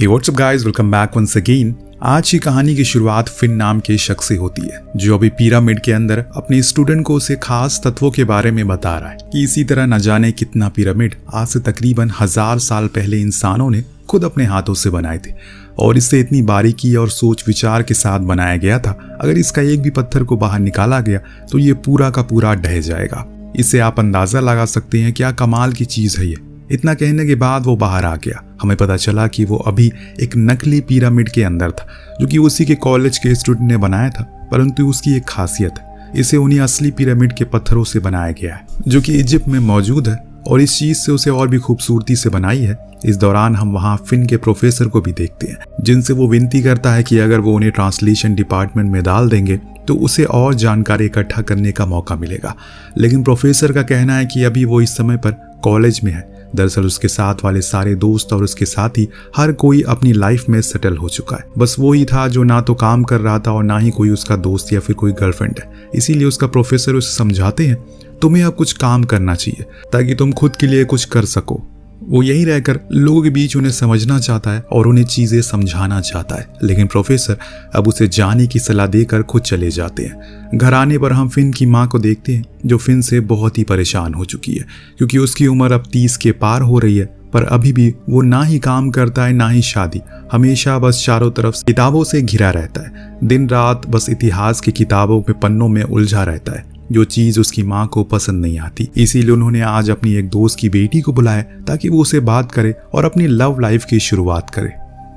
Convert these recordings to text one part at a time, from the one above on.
हे what's up guys, welcome back once again. आज की कहानी की शुरुआत फिन नाम के शख्स से होती है, जो अभी पिरामिड के अंदर अपने स्टूडेंट को उसे खास तत्वों के बारे में बता रहा है कि इसी तरह न जाने कितना पिरामिड आज से तकरीबन 1000 साल पहले इंसानों ने खुद अपने हाथों से बनाए थे और इससे इतनी बारीकी और सोच विचार के साथ बनाया गया था। अगर इसका एक भी पत्थर को बाहर निकाला गया तो ये पूरा का पूरा ढह जाएगा। इससे आप अंदाजा लगा सकते हैं क्या कमाल की चीज है ये। इतना कहने के बाद वो बाहर आ गया। हमें पता चला कि वो अभी एक नकली पिरामिड के अंदर था, जो कि उसी के कॉलेज के स्टूडेंट ने बनाया था। परंतु उसकी एक खासियत है, इसे उन्हीं असली पिरामिड के पत्थरों से बनाया गया है, जो कि इजिप्ट में मौजूद है और इस चीज से उसे और भी खूबसूरती से बनाई है। इस दौरान हम वहाँ फिन के प्रोफेसर को भी देखते हैं, जिनसे वो विनती करता है कि अगर वो उन्हें ट्रांसलेशन डिपार्टमेंट में डाल देंगे तो उसे और जानकारी इकट्ठा करने का मौका मिलेगा। लेकिन प्रोफेसर का कहना है कि अभी वो इस समय पर कॉलेज में है। दरअसल उसके साथ वाले सारे दोस्त और उसके साथी हर कोई अपनी लाइफ में सेटल हो चुका है। बस वो ही था जो ना तो काम कर रहा था और ना ही कोई उसका दोस्त या फिर कोई गर्लफ्रेंड है। इसीलिए उसका प्रोफेसर उसे समझाते हैं, तुम्हें अब कुछ काम करना चाहिए ताकि तुम खुद के लिए कुछ कर सको। वो यहीं रहकर लोगों के बीच उन्हें समझना चाहता है और उन्हें चीजें समझाना चाहता है। लेकिन प्रोफेसर अब उसे जाने की सलाह देकर खुद चले जाते हैं। घर आने पर हम फिन की माँ को देखते हैं, जो फिन से बहुत ही परेशान हो चुकी है, क्योंकि उसकी उम्र अब 30 के पार हो रही है। पर अभी भी वो ना ही काम करता है ना ही शादी। हमेशा बस चारों तरफ किताबों से घिरा रहता है। दिन रात बस इतिहास की किताबों के पन्नों में उलझा रहता है, जो चीज उसकी माँ को पसंद नहीं आती। इसीलिए उन्होंने आज अपनी एक दोस्त की बेटी को बुलाया ताकि वो उसे बात करे और अपनी लव लाइफ की शुरुआत करे।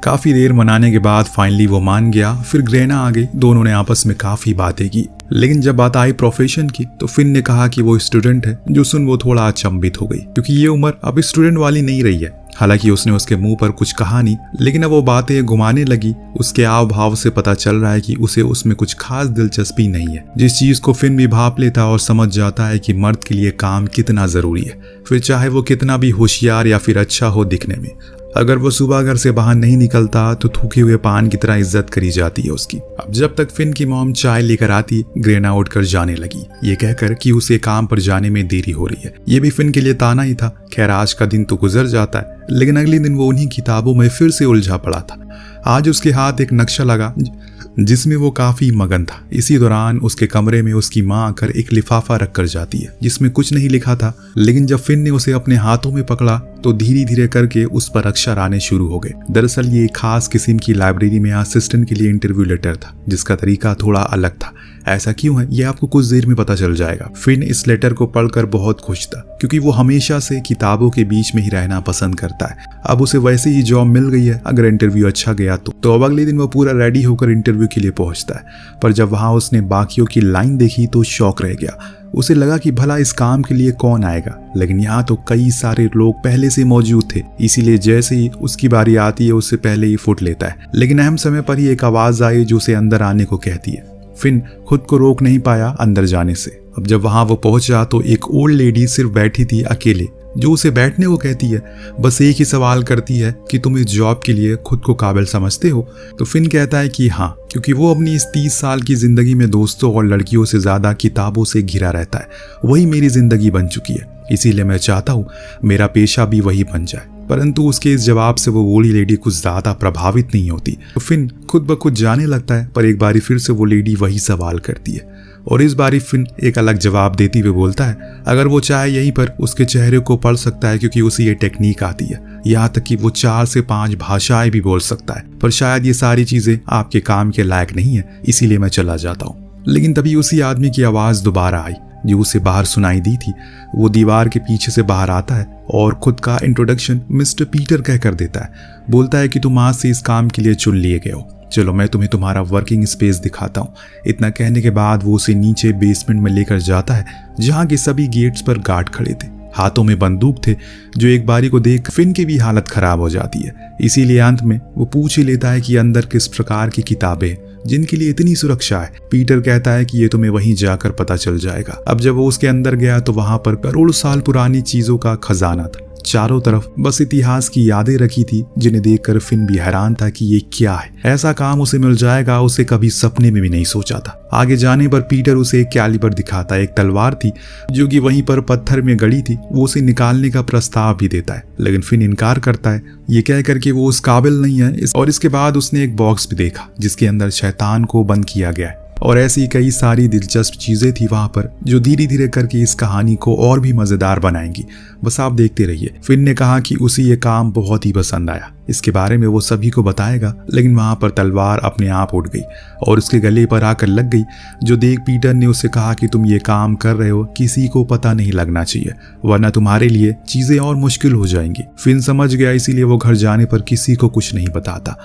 काफी देर मनाने के बाद फाइनली वो मान गया। फिर ग्रेना आ गई। दोनों ने आपस में काफी बातें की। लेकिन जब बात आई प्रोफेशन की तो फिन ने कहा कि वो स्टूडेंट है, जो सुन वो थोड़ा अचंभित हो गई, क्योंकि ये उम्र अब स्टूडेंट वाली नहीं रही है। हालांकि उसने उसके मुंह पर कुछ कहा नहीं, लेकिन अब वो बातें घुमाने लगी। उसके आव भाव से पता चल रहा है कि उसे उसमें कुछ खास दिलचस्पी नहीं है, जिस चीज को फिन भी भाप लेता और समझ जाता है कि मर्द के लिए काम कितना जरूरी है, फिर चाहे वो कितना भी होशियार या फिर अच्छा हो दिखने में। अगर वो सुबह घर से बाहर नहीं निकलता तो थूके हुए पान की तरह इज्जत करी जाती है उसकी। अब जब तक फिन की मॉम चाय लेकर आती, ग्रेना उठकर जाने लगी, ये कहकर कि उसे काम पर जाने में देरी हो रही है। ये भी फिन के लिए ताना ही था। खैर, आज का दिन तो गुजर जाता है, लेकिन अगले दिन वो उन्हीं किताबों में फिर से उलझा पड़ा था। आज उसके हाथ एक नक्शा लगा जिसमें वो काफी मगन था। इसी दौरान उसके कमरे में उसकी माँ आकर एक लिफाफा रख कर जाती है, जिसमें कुछ नहीं लिखा था। लेकिन जब फिन ने उसे अपने हाथों में पकड़ा तो धीरे धीरे करके उस पर अक्षर आने शुरू हो गए। दरअसल ये एक खास किस्म की लाइब्रेरी में असिस्टेंट के लिए इंटरव्यू लेटर था, जिसका तरीका थोड़ा अलग था। ऐसा क्यों है ये आपको कुछ देर में पता चल जाएगा। फिन इस लेटर को पढ़कर बहुत खुश था, क्योंकि वो हमेशा से किताबों के बीच में ही रहना पसंद करता है। अब उसे वैसे ही जॉब मिल गई है, अगर इंटरव्यू अच्छा गया तो अब अगले दिन वो पूरा रेडी होकर इंटरव्यू के लिए पहुंचता है। पर जब वहां उसने बाकियों की लाइन देखी तो शॉक रह गया। उसे लगा कि भला इस काम के लिए कौन आएगा, लेकिन यहाँ तो कई सारे लोग पहले से मौजूद थे। इसीलिए जैसे ही उसकी बारी आती है उससे पहले ही फुट लेता है। लेकिन अहम समय पर ही एक आवाज आई जो उसे अंदर आने को कहती है। फिन खुद को रोक नहीं पाया अंदर जाने से। अब जब वहां वो पहुंचा तो एक ओल्ड लेडी सिर्फ बैठी थी अकेले, जो उसे बैठने को कहती है। बस एक ही सवाल करती है कि तुम इस जॉब के लिए खुद को काबिल समझते हो। तो फिन कहता है कि हाँ, क्योंकि वो अपनी इस 30 साल की जिंदगी में दोस्तों और लड़कियों से ज्यादा किताबों से घिरा रहता है। वही मेरी जिंदगी बन चुकी है, इसीलिए मैं चाहता हूँ मेरा पेशा भी वही बन जाए। परंतु उसके इस जवाब से वो बूढ़ी लेडी कुछ ज्यादा प्रभावित नहीं होती। तो फिन खुद ब खुद जाने लगता है। पर एक बारी फिर से वो लेडी वही सवाल करती है और इस बारी फिन एक अलग जवाब देते हुए बोलता है, अगर वो चाहे यहीं पर उसके चेहरे को पढ़ सकता है, क्योंकि उसे ये टेक्निक आती है। यहाँ तक कि वो 4 से 5 भाषाएं भी बोल सकता है। पर शायद ये सारी चीजें आपके काम के लायक नहीं है, इसीलिए मैं चला जाता हूँ। लेकिन तभी उसी आदमी की आवाज दोबारा आई जो उसे बाहर सुनाई दी थी। वो दीवार के पीछे से बाहर आता है और खुद का इंट्रोडक्शन मिस्टर पीटर कहकर देता है। बोलता है कि तुम आज से इस काम के लिए चुन लिए गए हो, चलो मैं तुम्हें तुम्हारा वर्किंग स्पेस दिखाता हूँ। इतना कहने के बाद वो उसे नीचे बेसमेंट में लेकर जाता है, जहाँ के सभी गेट्स पर गार्ड खड़े थे। हाथों में बंदूक थे, जो एक बारी को देख फिन की भी हालत खराब हो जाती है। इसीलिए अंत में वो पूछ ही लेता है कि अंदर किस प्रकार की किताबें जिनके लिए इतनी सुरक्षा है। पीटर कहता है कि ये तुम्हें वहीं जाकर पता चल जाएगा। अब जब वो उसके अंदर गया तो वहां पर करोड़ों साल पुरानी चीजों का खजाना था, चारों तरफ बस इतिहास की यादें रखी थी, जिन्हें देखकर फिन भी हैरान था कि ये क्या है। ऐसा काम उसे मिल जाएगा उसे कभी सपने में भी नहीं सोचा था। आगे जाने पर पीटर उसे एक कैलिबर दिखाता है। एक तलवार थी जो कि वहीं पर पत्थर में गड़ी थी। वो उसे निकालने का प्रस्ताव भी देता है, लेकिन फिन इनकार करता है, ये कह करके वो उस काबिल नहीं है। और इसके बाद उसने एक बॉक्स भी देखा जिसके अंदर शैतान को बंद किया गया है, और ऐसी कई सारी दिलचस्प चीजें थी वहां पर जो धीरे धीरे करके इस कहानी को और भी मजेदार बनाएंगी। बस आप देखते रहिए। फिन ने कहा कि उसे ये काम बहुत ही पसंद आया, इसके बारे में वो सभी को बताएगा। लेकिन वहां पर तलवार अपने आप उठ गई और उसके गले पर आकर लग गई, जो देख पीटर ने उसे कहा कि तुम ये काम कर रहे हो किसी को पता नहीं लगना चाहिए, वरना तुम्हारे लिए चीजें और मुश्किल हो जाएंगी। फिन समझ गया, इसीलिए वो घर जाने पर किसी को कुछ नहीं बताता।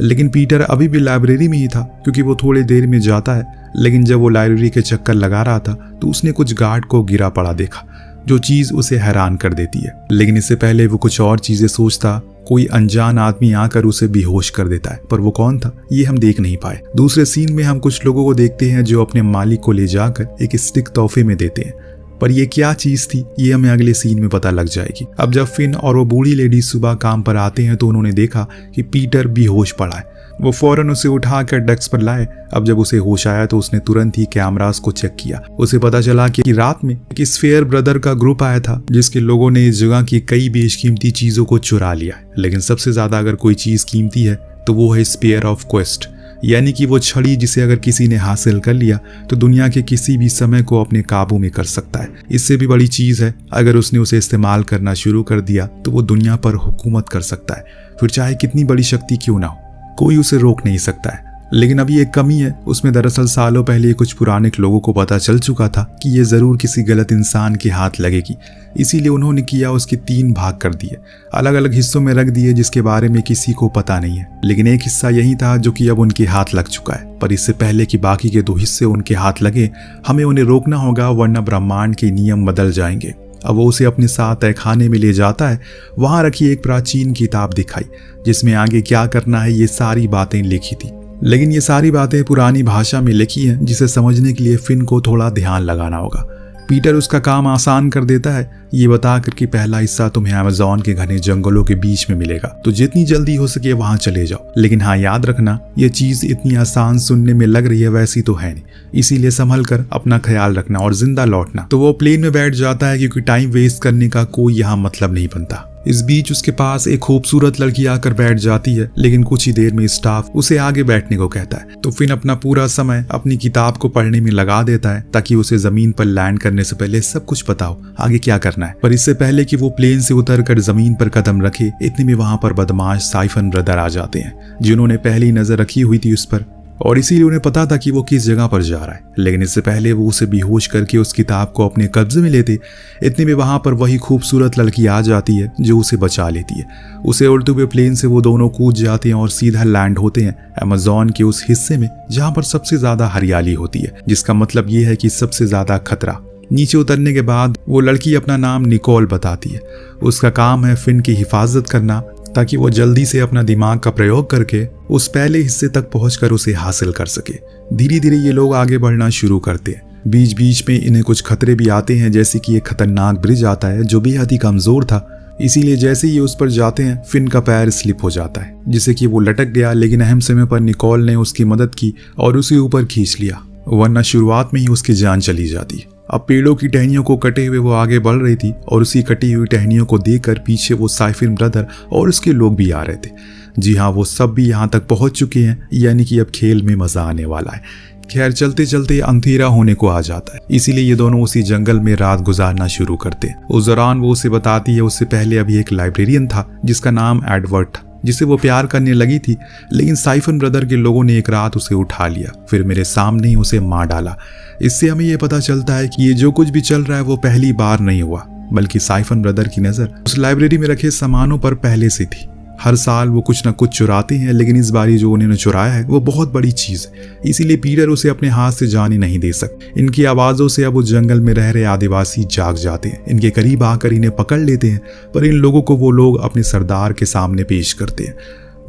लेकिन पीटर अभी भी लाइब्रेरी में ही था, क्योंकि वो थोड़ी देर में जाता है। लेकिन जब वो लाइब्रेरी के चक्कर लगा रहा था तो उसने कुछ गार्ड को गिरा पड़ा देखा, जो चीज उसे हैरान कर देती है। लेकिन इससे पहले वो कुछ और चीजें सोचता, कोई अनजान आदमी आकर उसे बेहोश कर देता है, पर वो कौन था ये हम देख नहीं पाए। दूसरे सीन में हम कुछ लोगों को देखते हैं जो अपने मालिक को ले जाकर एक स्टिक तोहफे में देते हैं, पर ये क्या चीज थी ये हमें अगले सीन में पता लग जाएगी। अब जब फिन और वो बूढ़ी लेडी सुबह काम पर आते हैं तो उन्होंने देखा कि पीटर बेहोश पड़ा है। वो फौरन उसे उठाकर डेस्क पर लाए। अब जब उसे होश आया तो उसने तुरंत ही कैमरास को चेक किया। उसे पता चला कि रात में एक स्फेयर ब्रदर का ग्रुप आया था, जिसके लोगों ने इस जगह की कई बेशकीमती चीजों को चुरा लिया। लेकिन सबसे ज्यादा अगर कोई चीज कीमती है तो वो है स्पेयर ऑफ क्वेस्ट, यानी कि वो छड़ी जिसे अगर किसी ने हासिल कर लिया तो दुनिया के किसी भी समय को अपने काबू में कर सकता है। इससे भी बड़ी चीज है, अगर उसने उसे इस्तेमाल करना शुरू कर दिया तो वो दुनिया पर हुकूमत कर सकता है। फिर चाहे कितनी बड़ी शक्ति क्यों ना हो, कोई उसे रोक नहीं सकता है। लेकिन अभी एक कमी है, उसमें दरअसल सालों पहले कुछ पुराने लोगों को पता चल चुका था कि ये जरूर किसी गलत इंसान के हाथ लगेगी। इसीलिए उन्होंने किया, उसके 3 भाग कर दिए, अलग अलग हिस्सों में रख दिए, जिसके बारे में किसी को पता नहीं है। लेकिन एक हिस्सा यही था जो कि अब उनके हाथ लग चुका है, पर इससे पहले कि बाकी के 2 हिस्से उनके हाथ लगे, हमें उन्हें रोकना होगा, वरना ब्रह्मांड के नियम बदल जाएंगे। अब वो उसे अपने साथ तहखाने में ले जाता है। वहां रखी एक प्राचीन किताब दिखाई, जिसमें आगे क्या करना है ये सारी बातें लिखी थी। लेकिन ये सारी बातें पुरानी भाषा में लिखी हैं, जिसे समझने के लिए फिन को थोड़ा ध्यान लगाना होगा। पीटर उसका काम आसान कर देता है, ये बताकर कि पहला हिस्सा तुम्हें अमेज़न के घने जंगलों के बीच में मिलेगा, तो जितनी जल्दी हो सके वहां चले जाओ। लेकिन हाँ, याद रखना ये चीज इतनी आसान सुनने में लग रही है, वैसी तो है नहीं, इसीलिए संभल कर अपना ख्याल रखना और जिंदा लौटना। तो वो प्लेन में बैठ जाता है, क्योंकि टाइम वेस्ट करने का कोई यहाँ मतलब नहीं बनता। इस बीच उसके पास एक खूबसूरत लड़की आकर बैठ जाती है, लेकिन कुछ ही देर में स्टाफ उसे आगे बैठने को कहता है। तो फिन अपना पूरा समय अपनी किताब को पढ़ने में लगा देता है, ताकि उसे जमीन पर लैंड करने से पहले सब कुछ पता हो आगे क्या करना है। पर इससे पहले कि वो प्लेन से उतरकर जमीन पर कदम रखे, इतने में वहां पर बदमाश साइफन ब्रदर आ जाते हैं, जिन्होंने पहली नजर रखी हुई थी उस पर, और इसीलिए उन्हें पता था कि वो किस जगह पर जा रहा है। लेकिन इससे पहले वो उसे बेहोश करके उस किताब को अपने कब्जे में लेते, इतने में वहां पर वही खूबसूरत लड़की आ जाती है जो उसे बचा लेती है। उसे उड़ते हुए प्लेन से वो दोनों कूद जाते हैं और सीधा लैंड होते हैं अमेज़न के उस हिस्से में जहां पर सबसे ज्यादा हरियाली होती है, जिसका मतलब ये है कि सबसे ज्यादा खतरा। नीचे उतरने के बाद वो लड़की अपना नाम निकोल बताती है। उसका काम है फिन की हिफाजत करना, ताकि वो जल्दी से अपना दिमाग का प्रयोग करके उस पहले हिस्से तक पहुंचकर उसे हासिल कर सके। धीरे धीरे ये लोग आगे बढ़ना शुरू करते हैं। बीच बीच में इन्हें कुछ खतरे भी आते हैं, जैसे कि एक खतरनाक ब्रिज आता है जो बेहद ही कमजोर था। इसीलिए जैसे ही उस पर जाते हैं, फिन का पैर स्लिप हो जाता है, जिससे कि वो लटक गया। लेकिन अहम समय पर निकोल ने उसकी मदद की और उसे ऊपर खींच लिया, वरना शुरुआत में ही उसकी जान चली जाती। अब पेड़ों की टहनियों को कटे हुए वो आगे बढ़ रही थी, और उसी कटी हुई टहनियों को देखकर पीछे वो साइफिन ब्रदर और उसके लोग भी आ रहे थे। जी हाँ, वो सब भी यहाँ तक पहुंच चुके हैं, यानी कि अब खेल में मजा आने वाला है। खैर, चलते चलते अंधेरा होने को आ जाता है, इसीलिए ये दोनों उसी जंगल में रात गुजारना शुरू करते हैं। उस दौरान वो उसे बताती है उससे पहले अभी एक लाइब्रेरियन था जिसका नाम एडवर्ड था, जिसे वो प्यार करने लगी थी। लेकिन साइफन ब्रदर के लोगों ने एक रात उसे उठा लिया, फिर मेरे सामने ही उसे मार डाला। इससे हमें यह पता चलता है कि ये जो कुछ भी चल रहा है वो पहली बार नहीं हुआ, बल्कि साइफन ब्रदर की नजर उस लाइब्रेरी में रखे सामानों पर पहले से थी। हर साल वो कुछ न कुछ चुराते हैं, लेकिन इस बारी जो उन्होंने चुराया है वो बहुत बड़ी चीज है, इसीलिए पीटर उसे अपने हाथ से जाने नहीं दे सकते। इनकी आवाजों से अब उस जंगल में रह रहे आदिवासी जाग जाते हैं, इनके करीब आकर इन्हें पकड़ लेते हैं, पर इन लोगों को वो लोग अपने सरदार के सामने पेश करते हैं।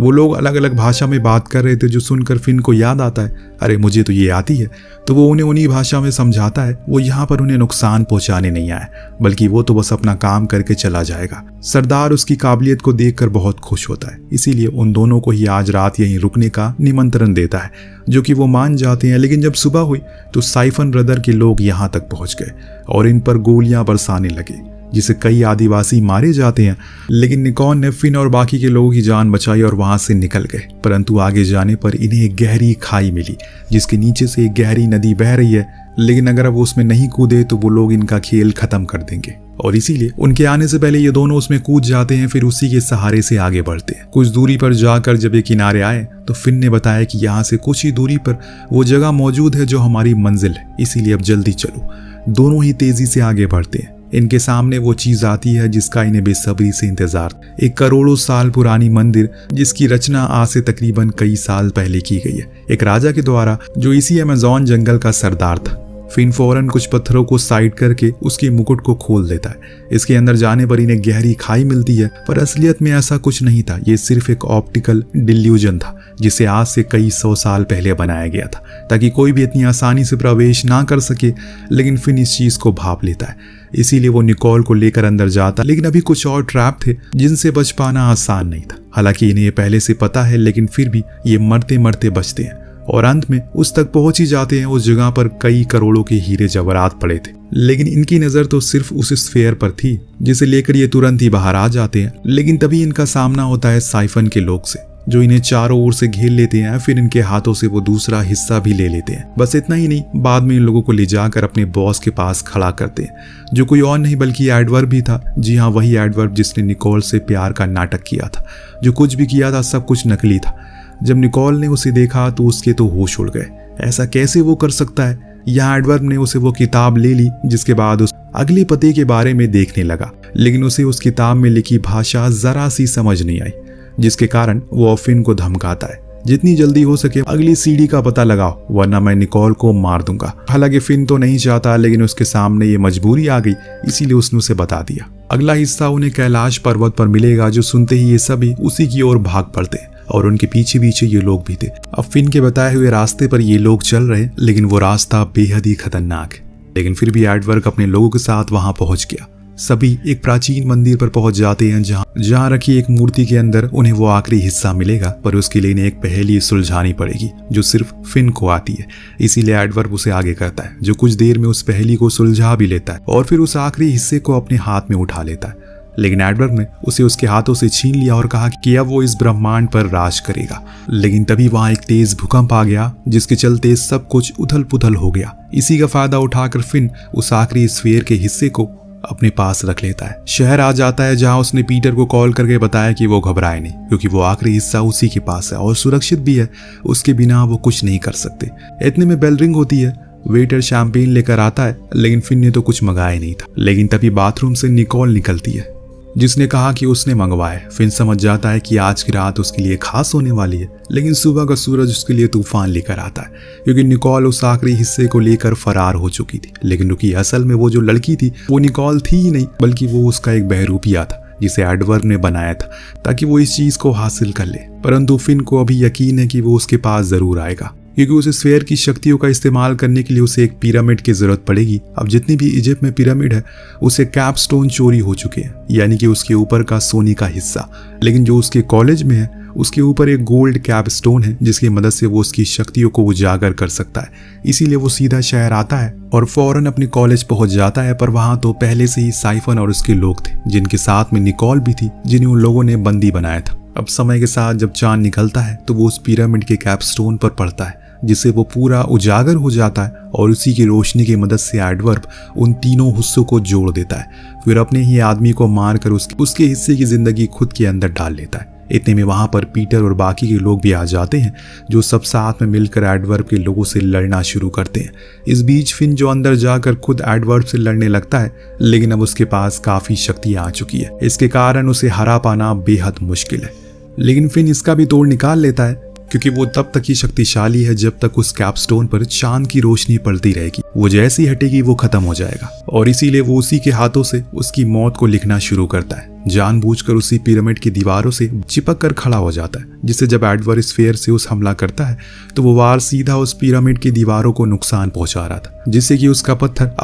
वो लोग अलग अलग भाषा में बात कर रहे थे, जो सुनकर फिन को याद आता है, अरे मुझे तो ये आती है। तो वो उन्हें उन्हीं भाषा में समझाता है वो यहाँ पर उन्हें नुकसान पहुंचाने नहीं आया, बल्कि वो तो बस अपना काम करके चला जाएगा। सरदार उसकी काबिलियत को देखकर बहुत खुश होता है, इसीलिए उन दोनों को ही आज रात यहीं रुकने का निमंत्रण देता है, जो कि वो मान जाते हैं। लेकिन जब सुबह हुई तो साइफन ब्रदर के लोग यहाँ तक पहुंच गए और इन पर गोलियां बरसाने लगे, जिसे कई आदिवासी मारे जाते हैं। लेकिन निकॉन ने फिन और बाकी के लोगों की जान बचाई और वहां से निकल गए। परंतु आगे जाने पर इन्हें एक गहरी खाई मिली, जिसके नीचे से एक गहरी नदी बह रही है। लेकिन अगर वो उसमें नहीं कूदे तो वो लोग इनका खेल खत्म कर देंगे, और इसीलिए उनके आने से पहले ये दोनों उसमें कूद जाते हैं। फिर उसी के सहारे से आगे बढ़ते हैं। कुछ दूरी पर जाकर जब ये किनारे आए तो फिन ने बताया कि यहाँ से कुछ ही दूरी पर वो जगह मौजूद है जो हमारी मंजिल है, इसीलिए अब जल्दी चलो। दोनों ही तेजी से आगे बढ़ते हैं। इनके सामने वो चीज आती है जिसका इन्हें बेसब्री से इंतजार, एक करोड़ों साल पुरानी मंदिर जिसकी रचना आज से तकरीबन कई साल पहले की गई है, एक राजा के द्वारा जो इसी अमेज़न जंगल का सरदार था। फिन फौरन कुछ पत्थरों को साइड करके उसके मुकुट को खोल देता है। इसके अंदर जाने पर इन्हें गहरी खाई मिलती है, पर असलियत में ऐसा कुछ नहीं था। ये सिर्फ एक ऑप्टिकल डिल्यूजन था, जिसे आज से कई 100 साल पहले बनाया गया था, ताकि कोई भी इतनी आसानी से प्रवेश ना कर सके। लेकिन फिन इस चीज को भांप लेता है, इसीलिए वो निकोल को लेकर अंदर जाता। लेकिन अभी कुछ और ट्रैप थे जिनसे बच पाना आसान नहीं था। हालांकि इन्हें ये पहले से पता है, लेकिन फिर भी ये मरते मरते बचते हैं और अंत में उस तक पहुंच ही जाते हैं। उस जगह पर कई करोड़ों के हीरे जवाहरात पड़े थे, लेकिन इनकी नजर तो सिर्फ उस स्फीयर पर थी, जिसे लेकर ये तुरंत ही बाहर आ जाते हैं। लेकिन तभी इनका सामना होता है साइफन के लोग से, जो इन्हें चारों ओर से घेर लेते हैं। फिर इनके हाथों से वो दूसरा हिस्सा भी ले लेते हैं। बस इतना ही नहीं, बाद में इन लोगों को ले जाकर अपने बॉस के पास खड़ा करते हैं, जो कोई और नहीं बल्कि एडवर्ब भी था। जी हाँ, वही एडवर्ब जिसने निकोल से प्यार का नाटक किया था। जो कुछ भी किया था सब कुछ नकली था। जब निकोल ने उसे देखा तो उसके तो होश उड़ गए। ऐसा कैसे वो कर सकता है? यहाँ एडवर्ब ने उसे वो किताब ले ली, जिसके बाद उस अगले पते के बारे में देखने लगा। लेकिन उसे उस किताब में लिखी भाषा जरा सी समझ नहीं आई, जिसके कारण वो फिन को धमकाता है, जितनी जल्दी हो सके अगली सीढ़ी का पता लगाओ, वरना मैं निकोल को मार दूंगा। हालांकि फिन तो नहीं चाहता, लेकिन उसके सामने ये मजबूरी आ गई, इसीलिए उसने उसे बता दिया। अगला हिस्सा उन्हें कैलाश पर्वत पर मिलेगा, जो सुनते ही ये सभी उसी की ओर भाग पड़ते हैं और उनके पीछे पीछे ये लोग भी थे। अब फिन के बताए हुए रास्ते पर ये लोग चल रहे, लेकिन वो रास्ता बेहद ही खतरनाक है। लेकिन फिर भी एडवर्ब अपने लोगों के साथ वहां पहुंच गया। सभी एक प्राचीन मंदिर पर पहुंच जाते हैं, जहां रखी एक मूर्ति के अंदर उन्हें वो आखिरी हिस्सा मिलेगा। पर उसके लिए इन्हें एक पहेली सुलझानी पड़ेगी, जो सिर्फ फिन को आती है। इसीलिए एडवर्ब उसे आगे करता है, जो कुछ देर में उस पहेली को सुलझा भी लेता है और फिर उस आखिरी हिस्से को अपने हाथ में उठा लेता है। लेकिन एडवर्ब ने उसे उसके हाथों से छीन लिया और कहा कि अब वो इस ब्रह्मांड पर राज करेगा। लेकिन तभी वहां एक तेज भूकंप आ गया, जिसके चलते सब कुछ उथल पुथल हो गया। इसी का फायदा उठाकर फिन उस आखिरी स्फीयर के हिस्से को अपने पास रख लेता है। शहर आ जाता है, जहां उसने पीटर को कॉल करके बताया कि वो घबराए नहीं, क्योंकि वो आखिरी हिस्सा उसी के पास है और सुरक्षित भी है। उसके बिना वो कुछ नहीं कर सकते। इतने में बेल रिंग होती है। वेटर शैंपेन लेकर आता है, लेकिन फिन ने तो कुछ मंगाया नहीं था। लेकिन तभी बाथरूम से निकोल निकलती है, जिसने कहा कि उसने मंगवाए। फिन समझ जाता है कि आज की रात उसके लिए खास होने वाली है। लेकिन सुबह का सूरज उसके लिए तूफान लेकर आता है, क्योंकि निकोल उस आखिरी हिस्से को लेकर फरार हो चुकी थी। लेकिन रुकी, असल में वो जो लड़की थी वो निकोल थी ही नहीं, बल्कि वो उसका एक बहरूपिया था, जिसे एडवर्ब ने बनाया था ताकि वो इस चीज को हासिल कर ले। परंतु फिन को अभी यकीन है कि वो उसके पास जरूर आएगा, क्योंकि उसे स्फीयर की शक्तियों का इस्तेमाल करने के लिए उसे एक पिरामिड की जरूरत पड़ेगी। अब जितनी भी इजिप्ट में पिरामिड है, उसे कैपस्टोन चोरी हो चुके हैं, यानी कि उसके ऊपर का सोने का हिस्सा। लेकिन जो उसके कॉलेज में है, उसके ऊपर एक गोल्ड कैपस्टोन है, जिसकी मदद से वो उसकी शक्तियों को उजागर कर सकता है। इसीलिए वो सीधा शहर आता है और फौरन अपने कॉलेज पहुंच जाता है। पर वहां तो पहले से ही साइफन और उसके लोग थे, जिनके साथ में निकोल भी थी, जिन्हें उन लोगों ने बंदी बनाया था। अब समय के साथ जब चांद निकलता है तो वो उस पिरामिड के कैपस्टोन पर पड़ता है, जिससे वो पूरा उजागर हो जाता है और उसी की रोशनी की मदद से एडवर्ब उन तीनों हिस्सों को जोड़ देता है। फिर अपने ही आदमी को मारकर उसके हिस्से की जिंदगी खुद के अंदर डाल लेता है। इतने में वहां पर पीटर और बाकी के लोग भी आ जाते हैं, जो सब साथ में मिलकर एडवर्ब के लोगों से लड़ना शुरू करते हैं। इस बीच फिन जो अंदर जाकर खुद एडवर्ब से लड़ने लगता है, लेकिन अब उसके पास काफी शक्ति आ चुकी है। इसके कारण उसे हरा पाना बेहद मुश्किल है। लेकिन फिन इसका भी तोड़ निकाल लेता है। क्योंकि वो तब तक ही शक्तिशाली है जब तक उस कैपस्टोन पर चांद की रोशनी पड़ती रहेगी। वो जैसी हटेगी वो खत्म हो जाएगा और इसीलिए वो उसी के हाथों से उसकी मौत को लिखना शुरू करता है। जानबूझकर उसी पिरामिड की दीवारों से चिपक कर खड़ा हो जाता है, जिससे जब एडवर्ड स्फीयर से उस हमला करता है तो वो वार सीधा उस पिरामिड की दीवारों को नुकसान पहुंचा रहा था, जिससे कि उसका पत्थर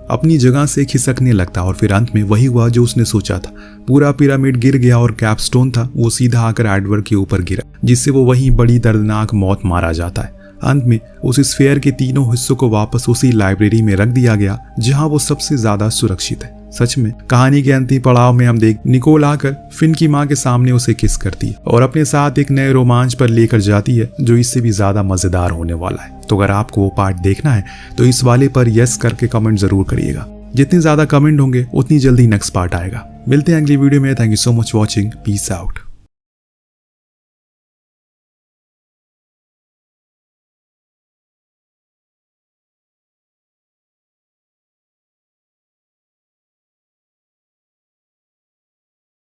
अपनी जगह से खिसकने लगता और फिर अंत में वही हुआ जो उसने सोचा था। पूरा पिरामिड गिर गया और कैपस्टोन था वो सीधा आकर एडवर्ड के ऊपर गिरा, जिससे वो वहीं बड़ी दर्दनाक मौत मारा जाता है। अंत में उस स्फीयर के तीनों हिस्सों को वापस उसी लाइब्रेरी में रख दिया गया जहां वो सबसे ज्यादा सुरक्षित है। सच में कहानी के अंतिम पड़ाव में हम देख निकोल आकर फिन की मां के सामने उसे किस करती है और अपने साथ एक नए रोमांच पर लेकर जाती है जो इससे भी ज्यादा मजेदार होने वाला है। तो अगर आपको वो पार्ट देखना है तो इस वाले पर यस करके कमेंट जरूर करिएगा। जितने ज्यादा कमेंट होंगे उतनी जल्दी नेक्स्ट पार्ट आएगा। मिलते हैं अगली वीडियो में। Thank you so much watching. Peace out.